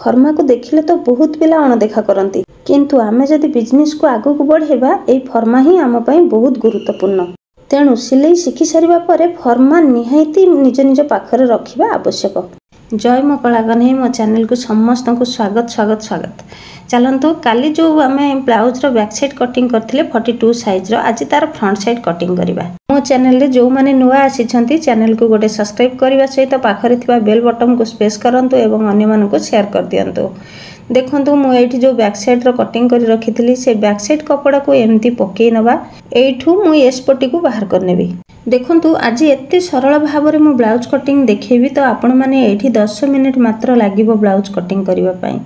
फर्मा को देखिले तो बहुत पिला अणदेखा करती, किंतु आमे जदि बिजनेस को आगु को बढ़ेबा एई फर्मा ही आम पई बहुत गुरुत्वपूर्ण। तेणु सिलाई शिखि सारिबा परे फर्मा निहायती निज निज पाखरे रखिबा आवश्यक। जय मो कलाकन्हई मो चैनल को समस्त को स्वागत स्वागत स्वागत। चलतु काली जो आम ब्लाउज बैक साइड कटिंग करथिले 42 साइज आज तार फ्रंट साइड कटिंग करवा। मो चैनल रे जो माने नुआ आसी चैनल को गोटे सब्सक्राइब करने सहित पाखरे थिबा बेल बटन को प्रेस करंतु एवं अन्य मानन को शेयर कर दियंतु। देखंतु मु एठी जो बैक साइड रो कटिंग करी रखिथिली से बैक साइड कपड़ा को एमती पकेई नबा। एठू मु एस्पटी को बाहर करनेबी। देखंतु आज एते सरल भाव में मु ब्लाउज कटिंग देखेबी तो आपण माने एठी 10 मिनिट मात्र लागिवो ब्लाउज कटिंग करिवा पई।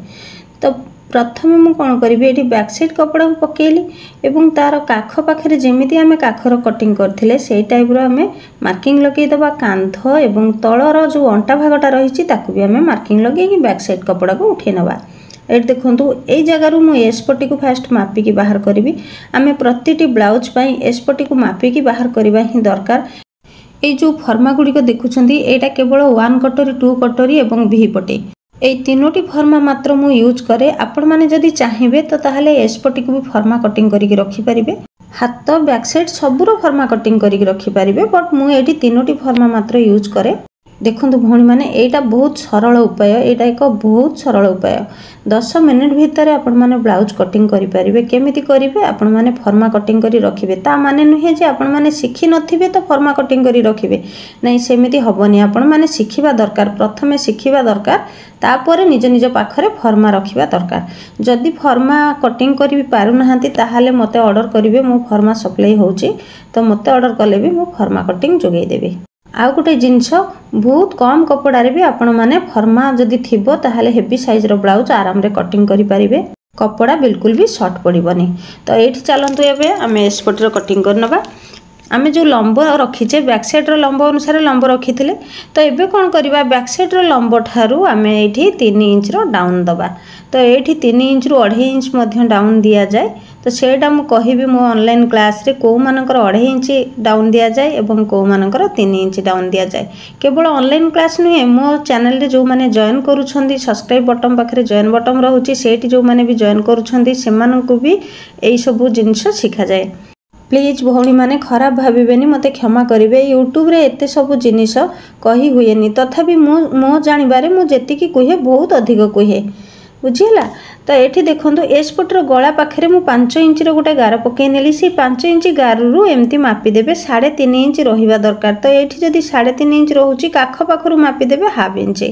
तो प्रथम मु कौन करी ये बैक साइड कपड़ा को पकेली एवं तार काख पाखे जमी आम काखर कटिंग करथिले से टाइप रो आम मार्किंग लगे दबा कांध एवं तलर जो अंटा भागटा रही भी आम मार्किंग लगे बैक साइड कपड़ा को उठे नवा। ये देखो यही जगार मुझे एस्पटी को फास्ट मापिकी बाहर करी। आम प्रति ब्लाउज एस्पटी को मापिकी बाहर करवा ही दरकार। ये जो फर्मा गुड़िक देखुं यहाँ केवल 1 कटोरी 2 कटोरी एवं वी पटे এই तीनोटी फर्मा मात्र मु यूज करे। आपण माने जदि चाहिए तो ताहले एस्पटी को भी फर्मा कटिंग करके रखी पारिबे। हाथ बैक साइड सबुरो फर्मा कटिंग करके रखी पारिबे, बट मु एटी तीनोटी फर्मा मात्र यूज करे। देखंतु भौणी माने एटा बहुत सरल उपाय, एटा एक बहुत सरल उपाय। 10 मिनिट भितर आपण माने ब्लाउज कटिंग करि पारिबे। केमिति करिवे आपण माने फर्मा कटिंग करि रखिबे। ता माने नुहे जे आपण माने सिखि नथिबे तो फर्मा कटिंग करि रखिबे नै, सेमिति हबनी। आपण माने सिखिबा दरकार, प्रथमे सिखिबा दरकार, तापर निज निज पाखरे फर्मा रखिबा दरकार। जदि फर्मा कटिंग करि पारु नहांती ताहाले मते ऑर्डर करिवे। मो फर्मा सप्लाई होउची तो मते ऑर्डर कले भी मो फर्मा कटिंग जोगै देबे। आउ गोटे जिनस बहुत कम कपड़ारे भी आपण माने फर्मा जदि थिबो ताहाले हेवी साइज रो ब्लाउज आराम रे कटिंग करि पारिबे। कपड़ा बिल्कुल भी शॉर्ट पड़िबनी। तो एठी चलंतु एबे आमे एस्पटी रो कटिंग करनबा। आमे जो लंब रखीचे बैक साइड रो लंब अनुसार लंब रखीथिले तो एबे कोन करबा बैक साइड रो लंब ठारू आमे एठी 3 इंच रो डाउन दबा। तो एठी 3 इंच रो 2.5 इंच मध्य डाउन दिया जाए। तो सेटा मु कहिबी मो ऑनलाइन क्लास रे को मानकर 2.5 इंच डाउन दिया जाए एवं को मानकर 3 इंच डाउन दिया जाए। केवल ऑनलाइन क्लास नुहे, मो चैनल रे जो माने जॉइन करूछंदी सब्सक्राइब बटन पाखरे जॉइन बटन रहउची सेठी जो माने भी जॉइन करूछंदी सेमानंकु भी एई सब जिंस शिखा जाए। प्लीज भौणी माने खराब भाविबेनी, मते क्षमा करिवे। यूट्यूब रे एते सब जिनिस कही हुएनी, तथापि मो जानिबारे मु जेतिकी कहे बहुत अधिक कहे, बुझिला। तो एठी देखंतु एस्पटर गला पाखरे मु 5 इंच रो गोटे गार पके नेली। से 5 इंच गार रु एमती मापी देबे 3.5 इंच रहिबा दरकार। तो एठी जदी 3.5 इंच रहउची काख पाखरु मापी देबे 1/2 इंच।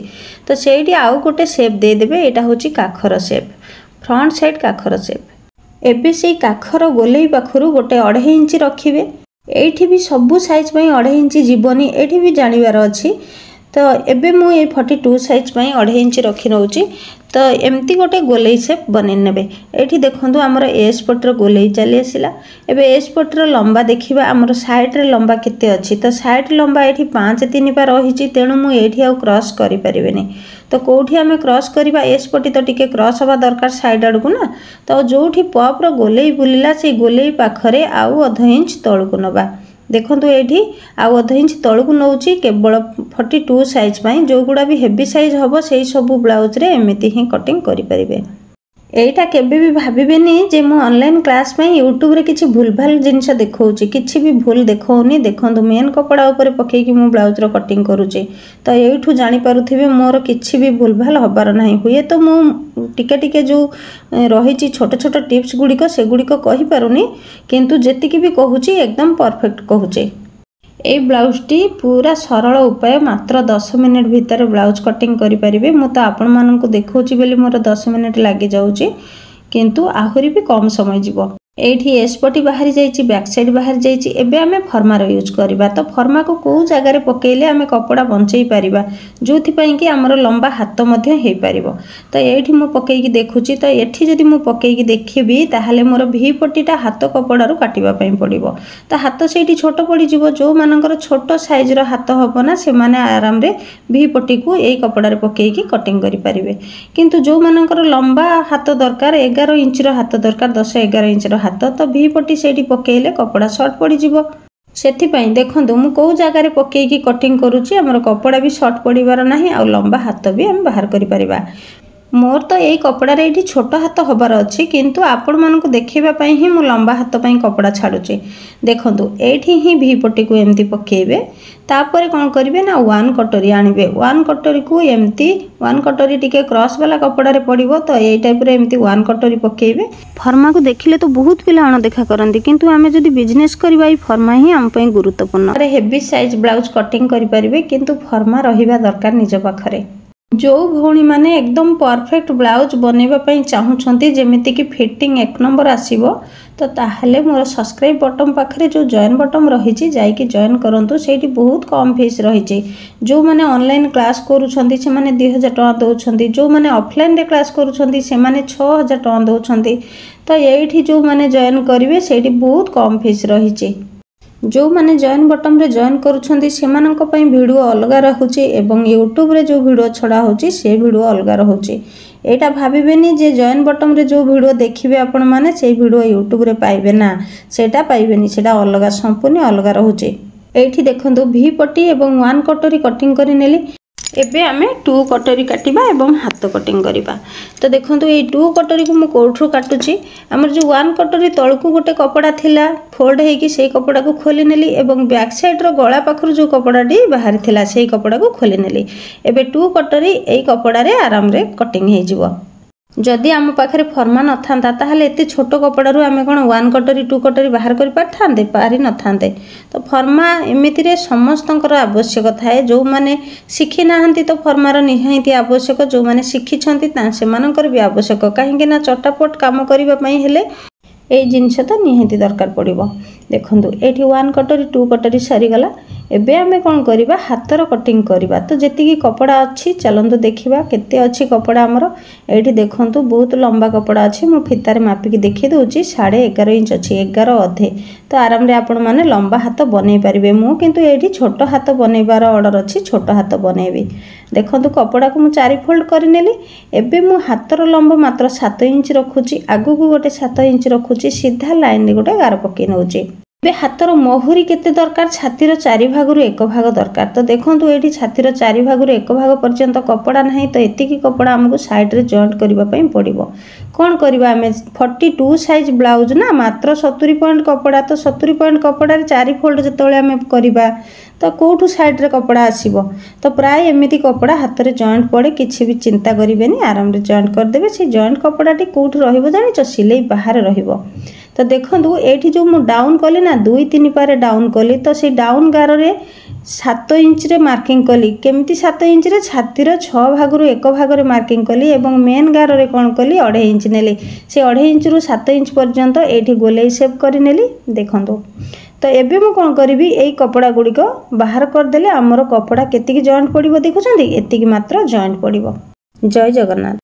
तो सेठी आउ गोटे शेप दे देबे। एटा होची काखर शेप, फ्रंट साइड काखर शेप। एबे से काखर गोलेई पाखरु गोटे 2.5 इंच रखिबे। एठी भी सबु साइज पई 2.5 इंच जीवनी, एठी भी जानिबार अछि। तो एबे मु ए 42 साइज पई 2.5 इंच रखि नउची। तो एमती गोटे गोलेई शेप बनै नेबे। एठी देखंतु हमर एस्पटर गोलेई चली आसिला। एबे एस्पटर लंबा देखिबा हमर साइड रे लंबा केते अछि। तो साइड लंबा एठी 5-3 पा रहिची, तेणु मु एठी आ क्रॉस करि परिबेनी। तो कोठी हमें क्रॉस करिबा एस्पटी तो टिके क्रॉस हवा दरकार साइड आडकु ना। तो जोठी पप रो गोलेई बुलिला से गोलेई पाखरे आउ 1/2 इंच तळकु नबा। देखंतु एठी आउ 1/2 इंच तळकु नउची केवल 42 साइज पई। जो गुडा भी हेवी साइज हबो सेही सब ब्लाउज रे एमिति ही कटिंग करि परिबे। एटा केबे भी भाबिबेनी जे मु ऑनलाइन क्लास में यूट्यूब रे किछि भूलभाल जिनिस देखौची, किछि भी भूल देखौनी। देखंतु मेन कपड़ा ऊपर पकेई कि मु ब्लाउज रो कटिंग करूची। तो एठू जानि पारुथिबे मोर किछि भी भूलभाल हबार नाही। हुए तो मु टिके टिके जो रहिची छोट छोट टिप्स गुड़िक से गुड़िक कहि पारुनी, किंतु जेतिकी भी कहूची एकदम परफेक्ट कहूची। ए ब्लाउजटी पूरा सरल उपाय, मात्र 10 मिनिट भितर ब्लाउज कटिंग करि परिबे। मु तो आपण माननकु देखौची बेली मोर 10 मिनिट लागि जाउची, किंतु आहुरी भी कम समय जीवो। एठी एस्पटी बाहरी जाइची, बैक साइड बाहरी जाइची। एबे आमे फर्मा रो यूज करबा। तो फर्मा को को जगह रे पकेइले आमे कपड़ा बंचई परिबा, जोथि पई कि हमर लंबा हाथ मध्य हे परिबो। तो एठी मु पकेई कि देखुची। तो एठी जदि मु पकेई कि देखिबी ताहाले मोर वी पट्टीटा हाथ कपड़ा रो काटिबा पई पड़िबो। तो हाथ सेठी छोट पड़ी जीवो। जो मानकर छोट साइज रो हाथ हबो ना से माने आराम रे वी पट्टी को एई कपड़ा रे पकेई कि कटिंग करि परिबे। किंतु जो मानकर लंबा हाथ दरकार 11 इंच रो हाथ दरकार 10-11 इंच रो हाथ, तो वी पट्टी सेठी पकेइले कपड़ा शॉर्ट पड़ी जीवो। सेथि पई देखंतु मु को जगह रे पकेई कि कटिंग करूची, हमर कपड़ा भी शॉर्ट पड़िबार नाही आ लंबा हाथ भी हम बाहर करि परिबा। मोर तो यही कपड़ा ये छोट हाथ हबार अच्छी किंतु आपण मानक देखा ही मु लंबा हाथ पर कपड़ा छाड़ुची। देखु ये ही भी पट्टी को एमती पकेबे तापर कौन करेंगे ना वन कटोरी आणवे वन कटोरी को एमती वन कटोरी टिके क्रॉस वाला कपड़ा पड़ो तो यही टाइप एमती वन कटोरी पकेबे। फर्मा को देखिले तो बहुत पिला अणदेखा करती किंतु आमे जदि बिजनेस करबा ई फर्मा ही आम पई गुरुत्वपूर्ण। हेवी साइज ब्लाउज कटिंग करि परिबे किंतु फर्मा रहिबा दरकार निज पाखरे। जो भौणी माने एकदम परफेक्ट ब्लाउज बनवाई चाहूँगी जमीती कि फिटिंग एक नंबर आसीबो तो ताहले मोर सब्सक्राइब बटन पाखरे जो जॉइन बटन रही जाइए जॉइन करूँ से बहुत कम फीस रही। जो मैंने ऑनलाइन क्लास करुँच से 2000 टଙ୍କା दौरान जो मैंने ऑफलाइन रे क्लास करुँच से 6000 टଙ୍କା दौरान तो ये जो मैंने जॉइन करेंगे से बहुत कम फीस रही। जो माने जॉइन बटन रे जॉइन करुछंती सेमानंक पई वीडियो अलग रहउची एवं यूट्यूब रे जो वीडियो छड़ा होची से वीडियो अलग रहउची। एटा भाबिबेनी जे जॉइन बटन रे जो वीडियो देखिबे आपण माने से वीडियो यूट्यूब रे पाइबे ना सेटा पाइबेनी सेटा अलग संपूर्ण अलग रहउची। एठी देखंतु भी पट्टी एवं वन कटोरी कटिंग करि नेली। एबे आमे 2 कटोरी काटिबा एवं हाथ कटिंग करिबा। तो देखंतु ए 2 कटोरी को मु कोठरू काटुची हमर जो 1 कटोरी तळकू गोटे कपड़ा थिला फोल्ड हेकी से कपड़ा को खोली नेली एवं बैक साइड रो गळा पाखरु जो कपड़ाटी बाहर थिला से कपड़ा को खोली नेली। एबे 2 कटोरी ए कपड़ा रे आराम रे कटिंग हे जिवो। जदि आम पाखे फर्मा न था ताहले एते छोट कपड़ारू आम कौन 1 कटोरी 2 कटोरी बाहर कर पारि न थांते। तो फर्मा एमितिरे समस्तंकर आवश्यक थाए। जो माने शिखी नाहंती तो फर्मार निहांती आवश्यक जो माने शिखिछंती सेमानकर भी आवश्यक कहीं ना चटापट काम करबा पई हेले ए जिनस तो निहांती दरकार पड़िबो। देखंतु एठी 1 कटोरी 2 कटोरी सरीगला। एबे आमे कौन करिबा हाथर कटिंग करिबा। तो जेतिकी कपड़ा अच्छी चलंतु देखिबा केते अच्छी कपड़ा हमर। एठी देखंतु बहुत लंबा कपड़ा अच्छी मु फितारे मापिकी देखि दउची 11.5 इंच अच्छी 11 अधे। तो आराम रे आपण माने लंबा हाथ बनै परिबे। मु किंतु एठी छोट हाथ बनैबार ऑर्डर अच्छी छोट हाथ बनैबी। देखंतु कपड़ा को मु 4 फोल्ड कर नेली। एबे मु हाथर लंब मात्र 7 इंच रखुची आगु को गोटे 7 इंच रखुची सीधा लाइन रे गोटे गार पके नउची। बे हाथर मोहरी केते दरकार छातीर 4 भागरु 1 भाग दरकार। तो देखंतु एठी छातीर 4 भागरु 1 भाग पर्यंत कपड़ा नाही तो एतिकी कपड़ा हमको साइड रे जॉइंट करबा पई पड़िबो। कोन करबा हमें 42 साइज ब्लाउज ना मात्र 70 पॉइंट कपड़ा। तो 70 पॉइंट कपड़ा रे 4 फोल्ड जतोले हमें करबा तो कोठू साइड रे कपड़ा आसीबो। तो प्राय एमिति कपड़ा हाथ रे जॉइंट पड़े किछि भी चिंता करिवेनी आराम रे जॉइंट कर देबे। से जॉइंट कपड़ाटी कोठू रहिबो जानिच सिलाई बाहर रहिबो। तो देखंतु एठी जो मु डाउन कली ना 2-3 पारे डाउन कली तो से डाउन गार रे 7 इंच रे मार्किंग कली। केमती 7 इंच रे छातीर 6 भागरु 1 भाग रे मार्किंग कली एवं मेन गार रे कोन कली 2.5 इंच नेली। से 2.5 इंच रु 7 इंच पर्यंत एठी गोलाई शेप करि नेली। देखंतु तो एबे मु कोन करिवि एई कपड़ा गुडी को बाहर कर देले हमरो कपड़ा केतिकी जॉइंट पड़िबो देखुछंती एतिकी मात्र जॉइंट पड़िबो। जय जगन्नाथ।